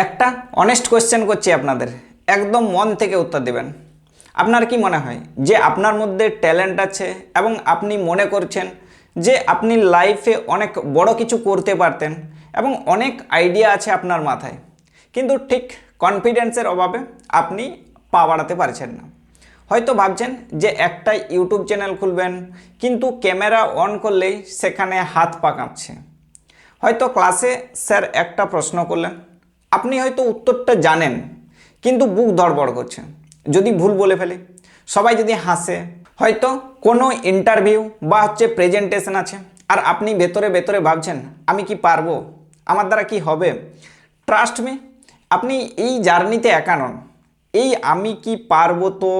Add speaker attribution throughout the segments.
Speaker 1: একটা honest question করছি আপনাদের, একদম মন থেকে উত্তর দেবেন। আপনার কি মনে হয় যে আপনার মধ্যে ট্যালেন্ট আছে এবং আপনি মনে করছেন যে আপনি লাইফে অনেক বড় কিছু করতে পারতেন এবং অনেক আইডিয়া আছে আপনার মাথায়, কিন্তু ঠিক কনফিডেন্সের অভাবে আপনি পা বাড়াতে পারছেন না। হয়তো ভাবছেন যে একটা ইউটিউব চ্যানেল খুলবেন, কিন্তু ক্যামেরা অন করলেই সেখানে হাত পা কাঁপছে। হয়তো ক্লাসে স্যার একটা প্রশ্ন করলেন, আপনি হয়তো উত্তরটা জানেন কিন্তু বুক ধড়ফড় করছে, যদি ভুল বলে ফেলে, সবাই যদি হাসে। হয়তো কোনো ইন্টারভিউ বা প্রেজেন্টেশন আছে আর আপনি ভেতরে ভেতরে ভাবছেন আমি কি পারবো, আমার দ্বারা কি হবে। ট্রাস্ট মি, আপনি এই জার্নিতে একা নন। এই আমি কি পারবো তো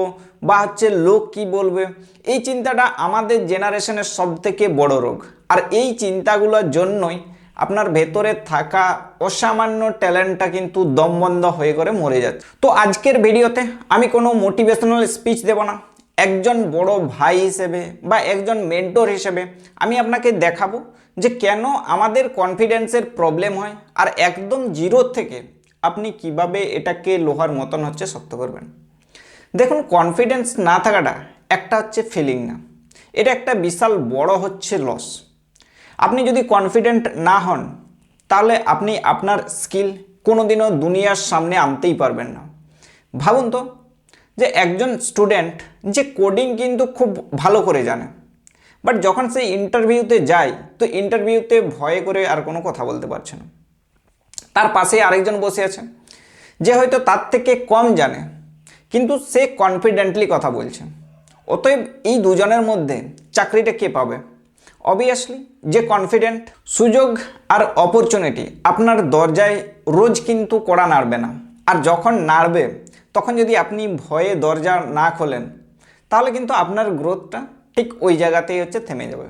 Speaker 1: বা লোক কি বলবে, এই চিন্তাটা আমাদের জেনারেশনের সবথেকে বড় রোগ। আর এই চিন্তাগুলোর জন্যই আপনার ভেতরে থাকা অসামান্য ট্যালেন্টটা কিন্তু দমবন্ধ হয়ে করে মরে যাচ্ছে। তো আজকের ভিডিওতে আমি কোনো মোটিভেশনাল স্পিচ দেব না, একজন বড় ভাই হিসেবে বা একজন মেন্টর হিসেবে আমি আপনাকে দেখাবো যে কেন আমাদের কনফিডেন্সের প্রবলেম হয় আর একদম জিরো থেকে আপনি কিভাবে এটাকে লোহার মতন শক্ত করবেন। দেখুন, কনফিডেন্স না থাকাটা একটা ফিলিং না, এটা একটা বিশাল বড় লস। আপনি যদি কনফিডেন্ট না হন তাহলে আপনি আপনার স্কিল কোনোদিনও দুনিয়ার সামনে আনতেই পারবেন না। ভাবুন তো, যে একজন স্টুডেন্ট যে কোডিং কিন্তু খুব ভালো করে জানে, বাট যখন সে ইন্টারভিউতে যায় তো ইন্টারভিউতে ভয়ে করে আর কোনো কথা বলতে পারছে না। তার পাশে আরেকজন বসে আছে যে হয়তো তার থেকে কম জানে, কিন্তু সে কনফিডেন্টলি কথা বলছে। অতএব এই দুজনের মধ্যে চাকরিটা কে পাবে? অবভিয়াসলি যে কনফিডেন্ট। সুযোগ আর অপরচুনিটি আপনার দরজায় রোজ কিন্তু কড়া নাড়বে না, আর যখন নাড়বে তখন যদি আপনি ভয়ে দরজা না খোলেন তাহলে কিন্তু আপনার গ্রোথটা ঠিক ওই জায়গাতেই থেমে যাবে।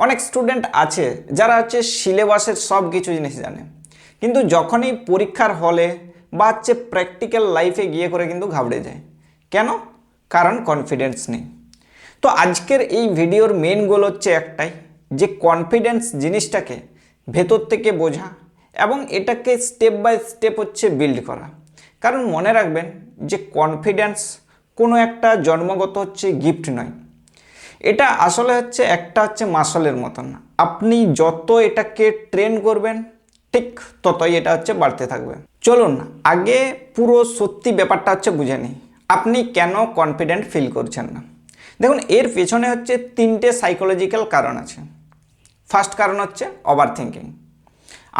Speaker 1: অনেক স্টুডেন্ট আছে যারা সিলেবাসের সব কিছু জিনিস জানে, কিন্তু যখনই পরীক্ষার হলে বা প্র্যাকটিক্যাল লাইফে গিয়ে করে কিন্তু ঘাবড়ে যায়। কেন? কারণ কনফিডেন্স নেই। তো আজকের এই ভিডিওর মেন গোল একটাই, যে কনফিডেন্স জিনিসটাকে ভেতর থেকে বোঝা এবং এটাকে স্টেপ বাই স্টেপ বিল্ড করা। কারণ মনে রাখবেন যে কনফিডেন্স কোনো একটা জন্মগত গিফট নয়, এটা আসলে একটা মাসলের মতন। আপনি যত এটাকে ট্রেন করবেন ঠিক ততই এটা বাড়তে থাকবে। চলুন আগে পুরো সত্যি ব্যাপারটা বুঝে নিই, আপনি কেন কনফিডেন্ট ফিল করছেন না। দেখুন, এর পেছনে তিনটে সাইকোলজিক্যাল কারণ আছে। ফার্স্ট কারণ ওভার থিঙ্কিং।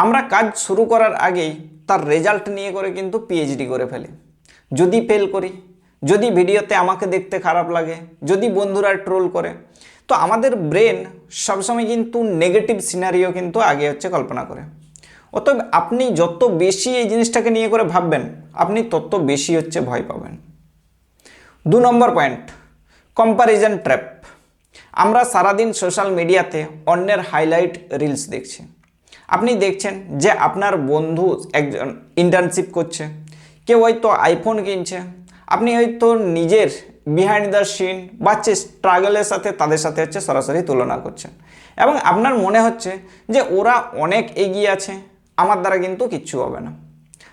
Speaker 1: আমরা কাজ শুরু করার আগেই তার রেজাল্ট নিয়ে করে কিন্তু পিএইচডি করে ফেলি। যদি ফেল করি, যদি ভিডিওতে আমাকে দেখতে খারাপ লাগে, যদি বন্ধুরা ট্রোল করে, তো আমাদের ব্রেন সবসময় কিন্তু নেগেটিভ সিনারিও কিন্তু আগে কল্পনা করে। অতএব আপনি যত বেশি এই জিনিসটাকে নিয়ে করে ভাববেন আপনি তত বেশি ভয় পাবেন। 2 নম্বর পয়েন্ট, কম্প্যারিজন ট্র্যাপ। আমরা সারাদিন সোশ্যাল মিডিয়াতে অন্যের হাইলাইট রিলস দেখছি। আপনি দেখছেন যে আপনার বন্ধু একজন ইন্টার্নশিপ করছে, কেউ হয়তো আইফোন কিনছে, আপনি হয়তো নিজের বিহাইন্ড দ্য সিন বা স্ট্রাগলের সাথে তাদের সাথে সরাসরি তুলনা করছেন এবং আপনার মনে হচ্ছে যে ওরা অনেক এগিয়ে আছে, আমার দ্বারা কিন্তু কিচ্ছু হবে না।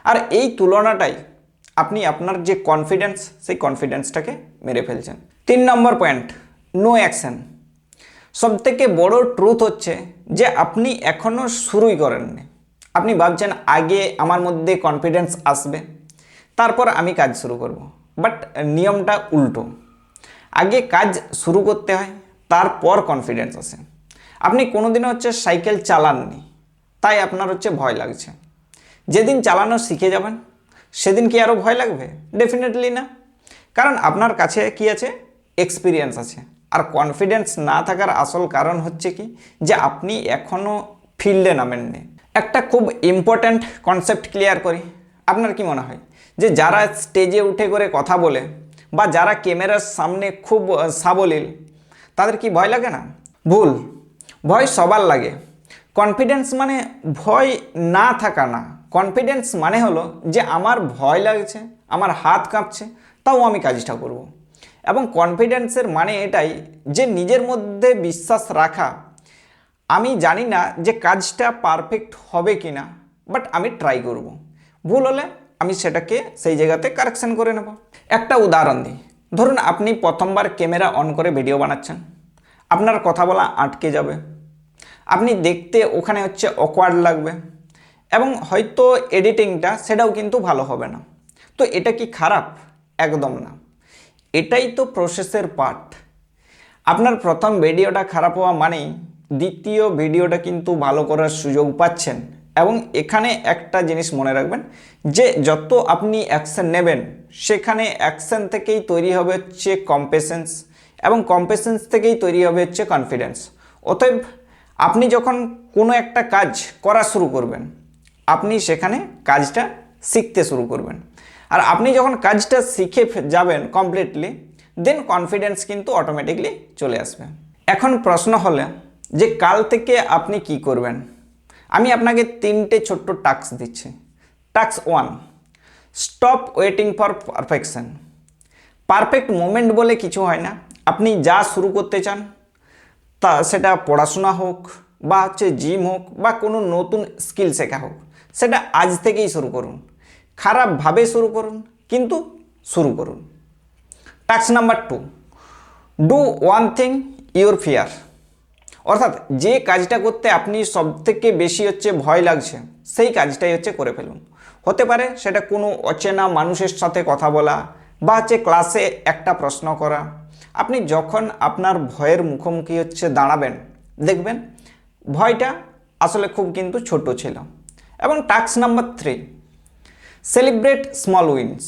Speaker 1: আর এই তুলনাটাই আপনি আপনার যে কনফিডেন্স, সেই কনফিডেন্সটাকে মেরে ফেলছেন। 3 নম্বর পয়েন্ট, নো অ্যাকশন। সবথেকে বড় ট্রুথ যে আপনি এখনও শুরুই করেননি। আপনি ভাবছেন আগে আমার মধ্যে কনফিডেন্স আসবে তারপর আমি কাজ শুরু করব, বাট নিয়মটা উল্টো। আগে কাজ শুরু করতে হয়, তারপর কনফিডেন্স আসে। আপনি কোনোদিনও সাইকেল চালাননি, তাই আপনার ভয় লাগছে। যেদিন চালানো শিখে যাবেন সেদিন কি আরও ভয় লাগবে? ডেফিনেটলি না, কারণ আপনার কাছে কি আছে? এক্সপিরিয়েন্স আছে। আর কনফিডেন্স না থাকার আসল কারণ কি? যে আপনি এখনও ফিল্ডে নামেননি। একটা খুব ইম্পর্ট্যান্ট কনসেপ্ট ক্লিয়ার করি। আপনার কি মনে হয় যে যারা স্টেজে উঠে করে কথা বলে বা যারা ক্যামেরার সামনে খুব সাবলীল, তাদের কি ভয় লাগে না? ভুল। ভয় সবার লাগে। কনফিডেন্স মানে ভয় না থাকা না। কনফিডেন্স মানে হলো যে আমার ভয় লাগছে, আমার হাত কাঁপছে, তাও আমি কাজটা করব। এবং কনফিডেন্সের মানে এটাই যে নিজের মধ্যে বিশ্বাস রাখা, আমি জানি না যে কাজটা পারফেক্ট হবে কি না, বাট আমি ট্রাই করব। ভুল হলে আমি সেটাকে সেই জায়গাতে কারেকশন করে নেব। একটা উদাহরণ দিই, ধরুন আপনি প্রথমবার ক্যামেরা অন করে ভিডিও বানাচ্ছেন, আপনার কথা বলা আটকে যাবে, আপনি দেখতে ওখানে অকওয়ার্ড লাগবে এবং হয়তো এডিটিংটা সেটাও কিন্তু ভালো হবে না। তো এটা কি খারাপ? একদম না, এটাই তো প্রসেসের পার্ট। আপনার প্রথম ভিডিওটা খারাপ হওয়া মানেই দ্বিতীয় ভিডিওটা কিন্তু ভালো করার সুযোগ পাচ্ছেন। এবং এখানে একটা জিনিস মনে রাখবেন যে যত আপনি অ্যাকশন নেবেন সেখানে অ্যাকশন থেকেই তৈরি হবে কম্পেশেন্স এবং কম্পেশেন্স থেকেই তৈরি হবে কনফিডেন্স। অতএব আপনি যখন কোনো একটা কাজ করা শুরু করবেন আপনি সেখানে কাজটা শিখতে শুরু করবেন, আর আপনি যখন কাজটা শিখে যাবেন কমপ্লিটলি, দেন কনফিডেন্স কিন্তু অটোমেটিকলি চলে আসবে। এখন প্রশ্ন হলো যে কাল থেকে আপনি কি করবেন। আমি আপনাকে 3টে ছোট্ট টাস্ক দিচ্ছি। Task 1, stop waiting for perfection. Perfect moment বলে কিছু হয় না। আপনি যা শুরু করতে চান, তা সেটা পড়াশোনা হোক বা জিম হোক বা কোনো নতুন স্কিল শেখা হোক, সেটা আজ থেকেই শুরু করুন। খারাপভাবে শুরু করুন, কিন্তু শুরু করুন। Task number 2, do one thing your fear. অর্থাৎ যে কাজটা করতে আপনি সবথেকে বেশি ভয় লাগছে সেই কাজটাই করে ফেলুন। হতে পারে সেটা কোনো অচেনা মানুষের সাথে কথা বলা বা ক্লাসে একটা প্রশ্ন করা। আপনি যখন আপনার ভয়ের মুখোমুখি দাঁড়াবেন দেখবেন ভয়টা আসলে খুব কিন্তু ছোট ছিল। এবং task number 3, celebrate small wins.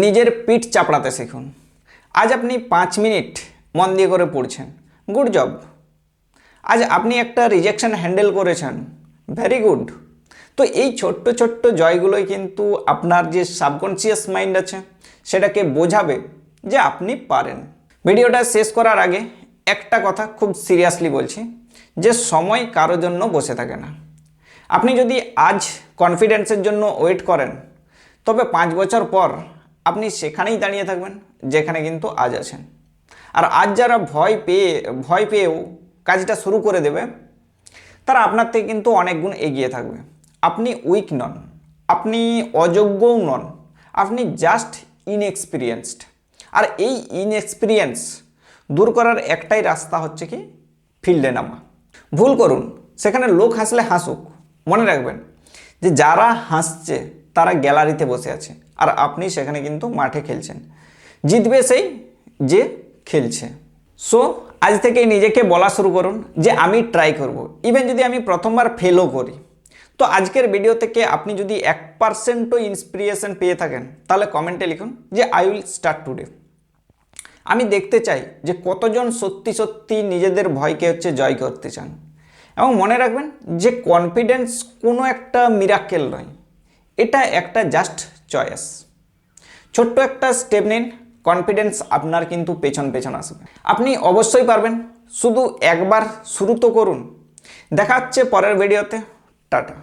Speaker 1: নিজের পিঠ চাপড়াতে শিখুন। আজ আপনি 5 মিনিট মন দিয়ে করে পড়ছেন, গুড জব। আজ আপনি একটা রিজেকশন হ্যান্ডেল করেছেন, ভেরি গুড। তো এই ছোট্ট ছোট্ট জয়গুলোই কিন্তু আপনার যে সাবকনসিয়াস মাইন্ড আছে সেটাকে বোঝাবে যে আপনি পারেন। ভিডিওটা শেষ করার আগে একটা কথা খুব সিরিয়াসলি বলছি, যে সময় কারোর জন্য বসে থাকে না। আপনি যদি আজ কনফিডেন্সের জন্য ওয়েট করেন তবে 5 বছর পর আপনি সেখানেই দাঁড়িয়ে থাকবেন যেখানে কিন্তু আজ আছেন। আর আজ যারা ভয় পেয়েও কাজটা শুরু করে দেবে তারা আপনার থেকে কিন্তু অনেক গুণ এগিয়ে থাকবে। আপনি উইক নন, আপনি অযোগ্যও নন, আপনি জাস্ট ইনএক্সপিরিয়েন্সড। আর এই ইনএক্সপিরিয়েন্স দূর করার একটাই রাস্তা কি ফিল্ডে নামা। ভুল করুন, সেখানে লোক হাসলে হাসুক, মনে রাখবেন যে যারা হাসছে তারা গ্যালারিতে বসে আছে আর আপনি সেখানে কিন্তু মাঠে খেলছেন। জিতবে সেই যে খেলছে। সো আজ থেকেই নিজেকে বলা শুরু করুন যে আমি ট্রাই করব, ইভেন যদি আমি প্রথমবার ফেলও করি। তো আজকের ভিডিও থেকে আপনি যদি 1%ও ইন্সপিরেশন পেয়ে থাকেন তাহলে কমেন্টে লিখুন যে আই উইল স্টার্ট টুডে। আমি দেখতে চাই যে কতজন সত্যি সত্যি নিজেদের ভয়কে জয় করতে চান। এবং মনে রাখবেন যে কনফিডেন্স কোনো একটা মিরাকেল নয়, এটা একটা জাস্ট চয়েস। ছোট্ট একটা স্টেপ নিন, কনফিডেন্স আপনার কিন্তু পেছন পেছন আসবে। আপনি অবশ্যই পারবেন, শুধু একবার শুরু তো করুন। দেখা হচ্ছে পরের ভিডিওতে। টাটা।